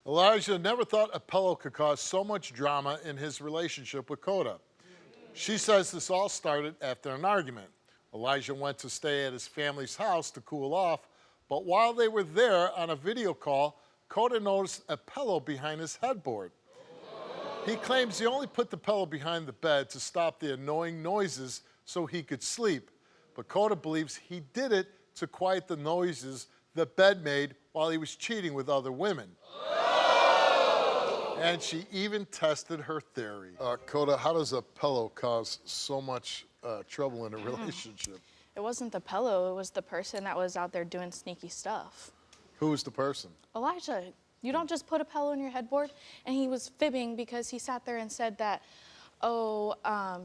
Elijah never thought a pillow could cause so much drama in his relationship with Koda. She says this all started after an argument. Elijah went to stay at his family's house to cool off, but while they were there on a video call, Koda noticed a pillow behind his headboard. He claims he only put the pillow behind the bed to stop the annoying noises so he could sleep, but Koda believes he did it to quiet the noises the bed made while he was cheating with other women. And she even tested her theory. Koda, how does a pillow cause so much trouble in a relationship? It wasn't the pillow, it was the person that was out there doing sneaky stuff. Who was the person? Elijah, you don't just put a pillow in your headboard. And he was fibbing because he sat there and said that,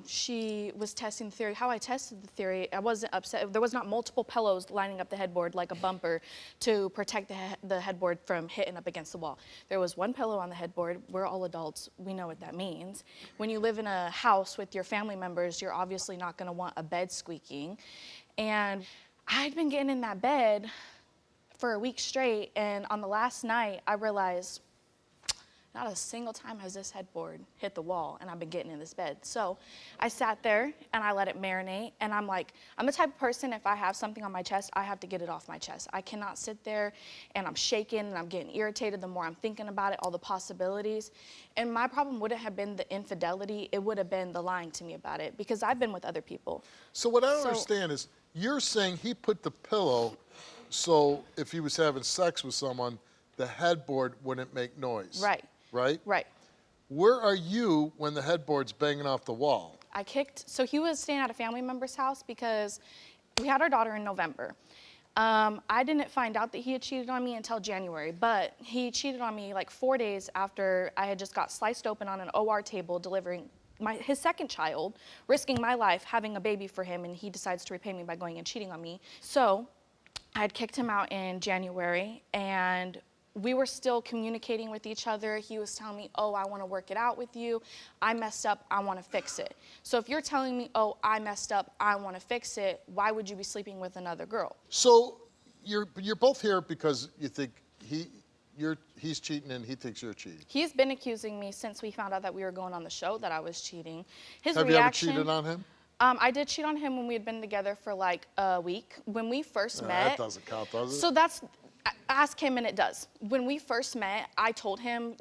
she was testing the theory. How I tested the theory, I wasn't upset. There was not multiple pillows lining up the headboard like a bumper to protect the headboard from hitting up against the wall. There was one pillow on the headboard. We're all adults. We know what that means. When you live in a house with your family members, you're obviously not going to want a bed squeaking. And I'd been getting in that bed for a week straight, and on the last night, I realized not a single time has this headboard hit the wall, and I've been getting in this bed. So I sat there, and I let it marinate, and I'm like, I'm the type of person, if I have something on my chest, I have to get it off my chest. I cannot sit there, and I'm shaking, and I'm getting irritated the more I'm thinking about it, all the possibilities. And my problem wouldn't have been the infidelity, it would have been the lying to me about it, because I've been with other people. So what I don't understand is, you're saying he put the pillow so if he was having sex with someone, the headboard wouldn't make noise. Right. Right? Right. Where are you when the headboard's banging off the wall? So he was staying at a family member's house because we had our daughter in November. I didn't find out that he had cheated on me until January, but he cheated on me like 4 days after I had just got sliced open on an OR table delivering his second child, risking my life, having a baby for him, and he decides to repay me by going and cheating on me. So I had kicked him out in January, and we were still communicating with each other. He was telling me, oh, I want to work it out with you. I messed up. I want to fix it. So if you're telling me, oh, I messed up, I want to fix it, why would you be sleeping with another girl? So you're both here because you think he's cheating and he thinks you're cheating. He's been accusing me since we found out that we were going on the show that I was cheating. Have you ever cheated on him? I did cheat on him when we had been together for like a week. When we first met. That doesn't count, does it? So ask him and it does. When we first met, I told him,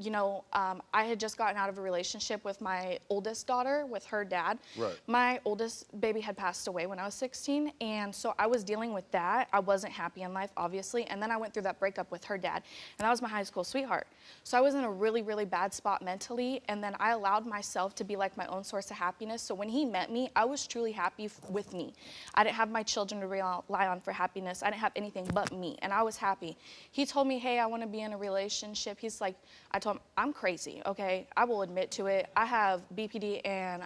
I had just gotten out of a relationship with my oldest daughter, with her dad. Right. My oldest baby had passed away when I was 16, and so I was dealing with that. I wasn't happy in life, obviously, and then I went through that breakup with her dad, and that was my high school sweetheart. So I was in a really, really bad spot mentally, and then I allowed myself to be like my own source of happiness. So when he met me, I was truly happy with me. I didn't have my children to rely on for happiness. I didn't have anything but me, and I was happy. He told me, hey, I want to be in a relationship. He's like, I told him, I'm crazy, okay? I will admit to it. I have BPD and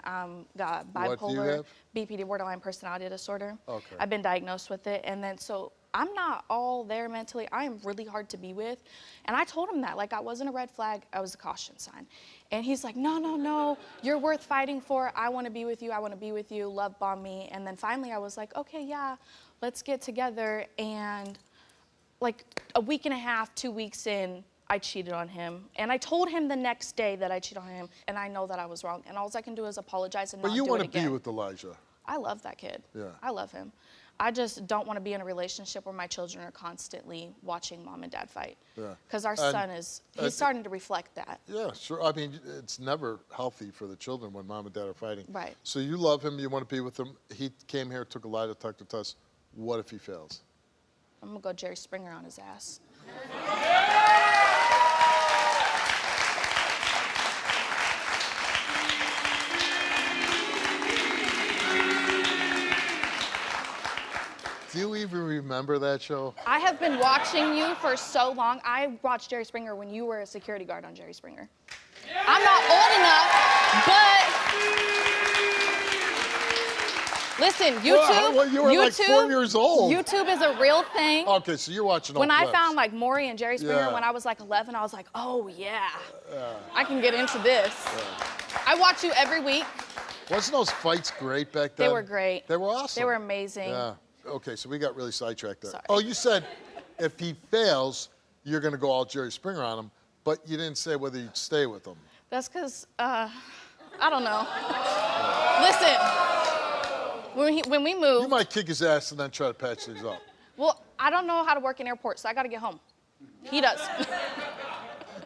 got bipolar. What do you have? BPD, borderline personality disorder. Okay. I've been diagnosed with it. And then so I'm not all there mentally. I am really hard to be with. And I told him that. Like, I wasn't a red flag. I was a caution sign. And he's like, no, no, no. You're worth fighting for. I want to be with you. I want to be with you. Love bomb me. And then finally I was like, okay, yeah, let's get together. And like a week and a half, 2 weeks in, I cheated on him. And I told him the next day that I cheated on him, and I know that I was wrong. And all I can do is apologize and not do it again. But you want to be with Elijah. I love that kid. Yeah. I love him. I just don't want to be in a relationship where my children are constantly watching mom and dad fight. Yeah. Because our son he's starting to reflect that. Yeah, sure. I mean, it's never healthy for the children when mom and dad are fighting. Right. So you love him, you want to be with him. He came here, took a lie detector test. What if he fails? I'm going to go Jerry Springer on his ass. Do you even remember that show? I have been watching you for so long. I watched Jerry Springer when you were a security guard on Jerry Springer. I'm not old enough, but listen, YouTube. Well, you were like 4 years old. YouTube is a real thing. Okay, so you're watching old When I clips. found like Maury and Jerry Springer when I was like 11, I was like, oh yeah, I can get into this. I watch you every week. Wasn't those fights great back then? They were great. They were awesome. They were amazing. Yeah. Okay, so we got really sidetracked there. Sorry. Oh, you said if he fails, you're going to go all Jerry Springer on him. but you didn't say whether you'd stay with him. That's because, I don't know. Listen, when we You moved, might kick his ass and then try to patch things up. well, I don't know how to work an airport, so I got to get home. He does.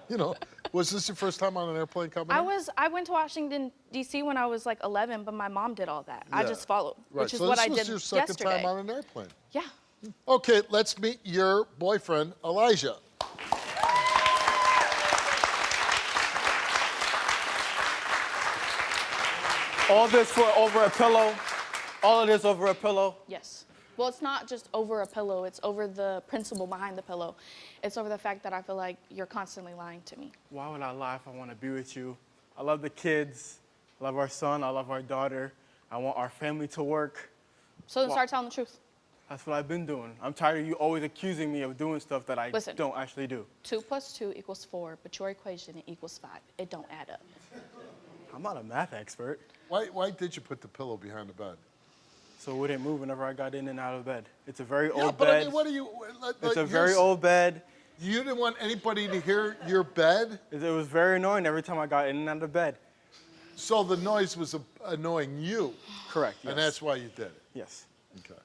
You know, was this your first time on an airplane coming in? I went to Washington, D.C. when I was like 11, but my mom did all that. I Yeah. just followed, Right. which is So what I this did was your second yesterday. time on an airplane. Yeah. Okay, let's meet your boyfriend, Elijah. All this for over a pillow? All of this over a pillow? Yes. Well, it's not just over a pillow. It's over the principle behind the pillow. It's over the fact that I feel like you're constantly lying to me. Why would I lie if I want to be with you? I love the kids. I love our son. I love our daughter. I want our family to work. So then start telling the truth. That's what I've been doing. I'm tired of you always accusing me of doing stuff that I Listen. don't actually do. 2 + 2 = 4, but your equation equals 5. It don't add up. I'm not a math expert, Why did you put the pillow behind the bed? so it wouldn't move whenever I got in and out of bed. It's a very Yeah, old but bed. I mean, what do you? It's a very old bed. You didn't want anybody to hear your bed, It was very annoying every time I got in and out of bed. so the noise was annoying you, Correct, yes. and that's why you did it. Yes. Okay.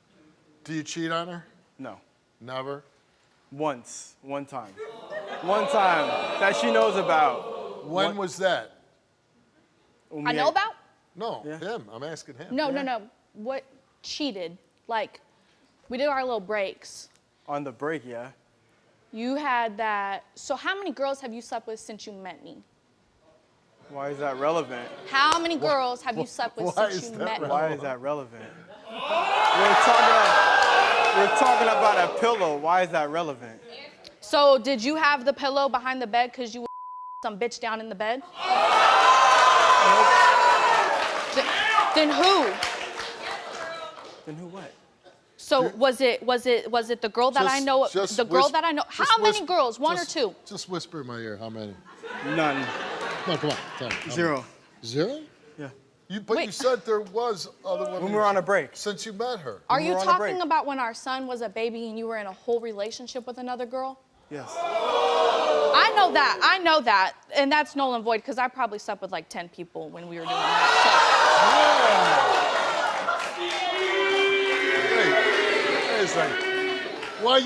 Do you cheat on her? No. Never. Once. One time. One time that she knows about. When was that? When I we know ate- about? No, Yeah. him. I'm asking him. No. What cheated? Like, we did our little breaks. On the break, yeah. You had that. So how many girls have you slept with since you met me? Why is that relevant? How many girls have you slept with why since is you that met me? Why is that relevant? We're talking about a pillow. Why is that relevant? So did you have the pillow behind the bed because you were some bitch down in the bed? Then who? Then who what? So was it the girl that I know? Just The girl whisper- that I know. just How many whisper- girls? One or just- two? Just whisper in my ear. How many? None. No, come on. Tell me. How 0. many? 0? Yeah. But you Wait. said there was other women. When we were on a break. Since you met her. Are We you were on a talking break. about when our son was a baby and you were in a whole relationship with another girl? Yes. I know that. And that's null and void because I probably slept with like 10 people when we were doing that. Wait a second. Whoa.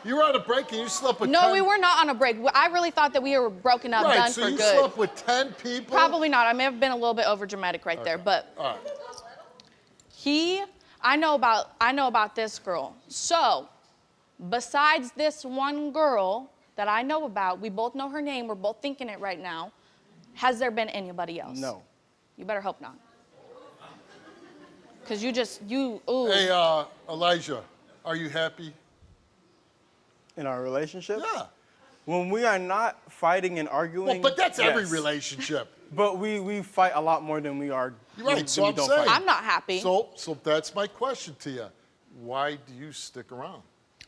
You were on a break and you slept with So. No, 10 we were not on a break. I really thought that we were broken up, Right, done so for you good. slept with 10 people? Probably not. I may have been a little bit over dramatic right there, but All right. I know about this girl. So, besides this one girl that I know about, we both know her name, we're both thinking it right now. Has there been anybody else? No. You better hope not. Cause ooh. Hey, Elijah, are you happy? In our relationship? Yeah. When we are not fighting and arguing. Well, but that's every yes. relationship. But we fight a lot more than we are. You're right, than so we I'm don't saying. fight. I'm not happy. So that's my question to you. Why do you stick around?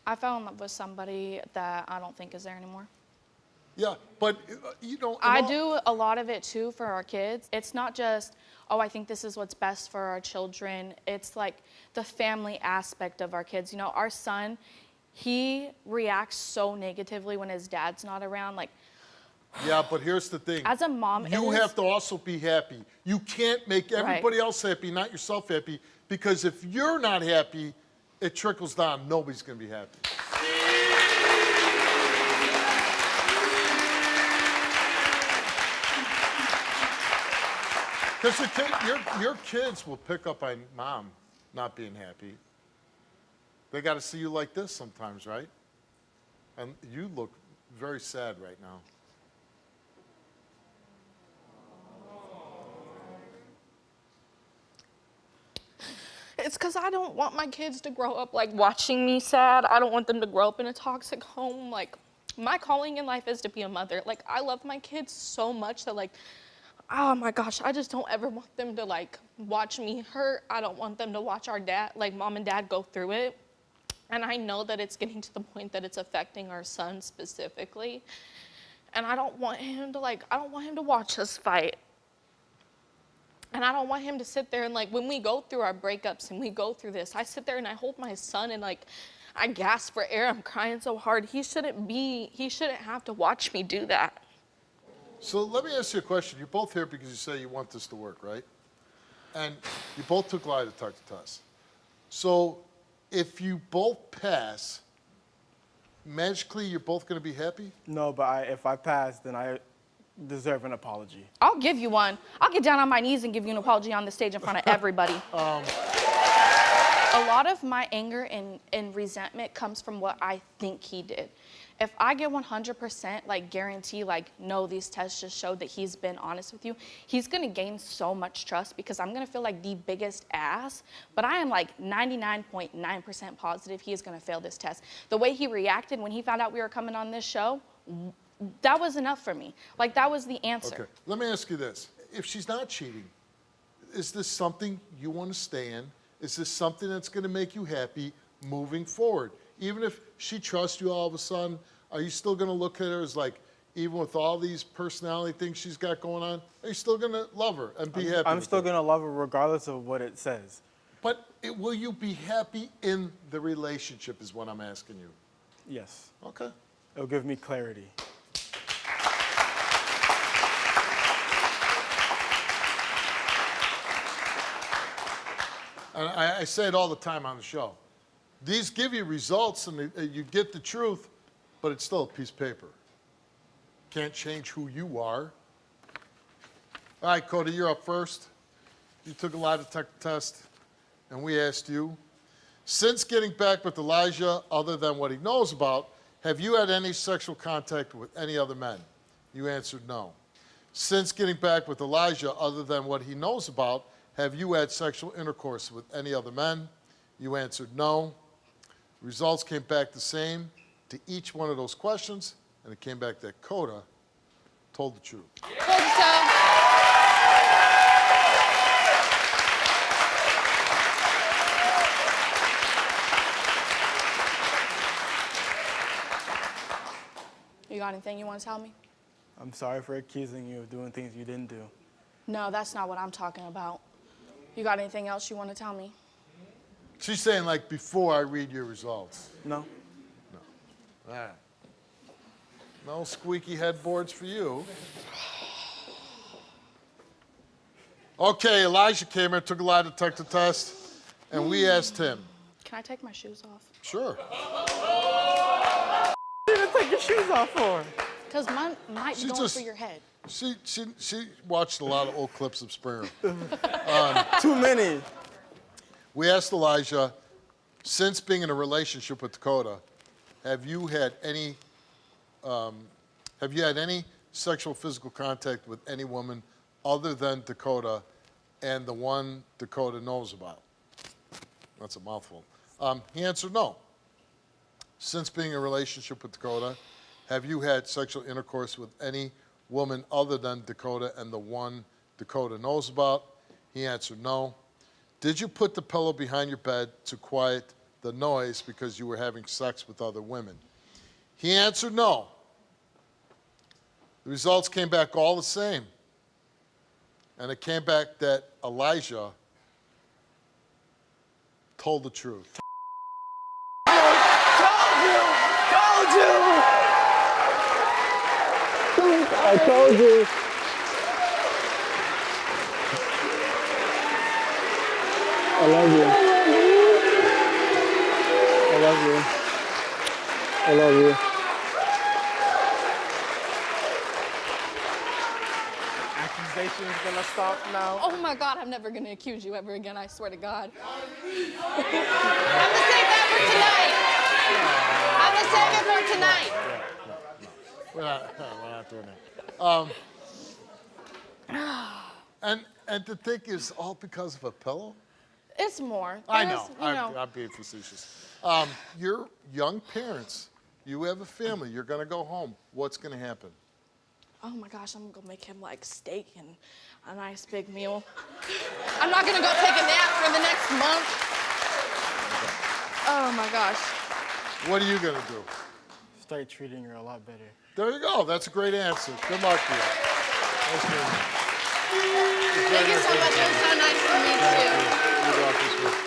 I fell in love with somebody that I don't think is there anymore. Yeah, but you know. I do a lot of it too for our kids. It's not just, oh, I think this is what's best for our children. It's like the family aspect of our kids. You know, our son, he reacts so negatively when his dad's not around. Like, Yeah, but here's the thing. as a mom, you have to also be happy. You can't make everybody else happy, not yourself happy, because if you're not happy, it trickles down. Nobody's going to be happy. Because your kids will pick up on mom not being happy. They got to see you like this sometimes, right? And you look very sad right now. It's because I don't want my kids to grow up like watching me sad. I don't want them to grow up in a toxic home. Like, my calling in life is to be a mother. Like, I love my kids so much that, like, oh my gosh, I just don't ever want them to like watch me hurt. I don't want them to watch our dad, like mom and dad, go through it. And I know that it's getting to the point that it's affecting our son specifically. And I don't want him to watch us fight. And I don't want him to sit there and like, when we go through our breakups and we go through this, I sit there and I hold my son and like, I gasp for air. I'm crying so hard. He shouldn't have to watch me do that. So let me ask you a question. You're both here because you say you want this to work, right? And you both took lie detector tests. So if you both pass, magically you're both going to be happy? No, but if I pass, then I deserve an apology. I'll give you one. I'll get down on my knees and give you an apology on the stage in front of everybody. A lot of my anger and resentment comes from what I think he did. If I get 100% like guarantee, like, no, these tests just showed that he's been honest with you, he's gonna gain so much trust because I'm gonna feel like the biggest ass, but I am like 99.9% positive he is gonna fail this test. The way he reacted when he found out we were coming on this show, that was enough for me. Like, that was the answer. Okay, let me ask you this. If she's not cheating, is this something you want to stay in? Is this something that's going to make you happy moving forward? Even if she trusts you all of a sudden, are you still going to look at her as like, even with all these personality things she's got going on, are you still going to love her and be happy? I'm still going to love her regardless of what it says. But will you be happy in the relationship is what I'm asking you. Yes. Okay. It'll give me clarity. And I say it all the time on the show. These give you results and you get the truth, but it's still a piece of paper. Can't change who you are. All right, Koda, you're up first. You took a lie detector test, and we asked you, since getting back with Elijah, other than what he knows about, have you had any sexual contact with any other men? You answered no. Since getting back with Elijah, other than what he knows about, have you had sexual intercourse with any other men? You answered no. Results came back the same to each one of those questions, and it came back that Koda told the truth. Told you so. You got anything you want to tell me? I'm sorry for accusing you of doing things you didn't do. No, that's not what I'm talking about. You got anything else you want to tell me? She's saying, like, before I read your results. No. No. All right. No squeaky headboards for you. Okay, Elijah came here, took a lie detector test, and we asked him. Can I take my shoes off? Sure. What did you take your shoes off for? Because mine might be going for your head. She watched a lot of old clips of Springer. Too many. We asked Elijah, since being in a relationship with Koda, have you had any sexual physical contact with any woman other than Dakota and the one Dakota knows about? That's a mouthful. He answered no. Since being in a relationship with Dakota, have you had sexual intercourse with any woman other than Dakota and the one Dakota knows about? He answered no. Did you put the pillow behind your bed to quiet the noise because you were having sex with other women? He answered no. The results came back all the same. And it came back that Elijah told the truth. I told you. I love you. I love you. I love you. Accusation's gonna stop now. Oh my God, I'm never gonna accuse you ever again, I swear to God. I'm gonna save that for tonight. We're not doing that. And to think is all because of a pillow? It's more. I know. I'm being facetious. You're young parents. You have a family. You're going to go home. What's going to happen? Oh my gosh, I'm gonna make him like steak and a nice big meal. I'm not gonna go take a nap for the next month. Oh my gosh. What are you going to do? Start treating her a lot better. There you go. That's a great answer. Good luck to you. That's good. Thank you so much. It was so nice to meet you. You got this one.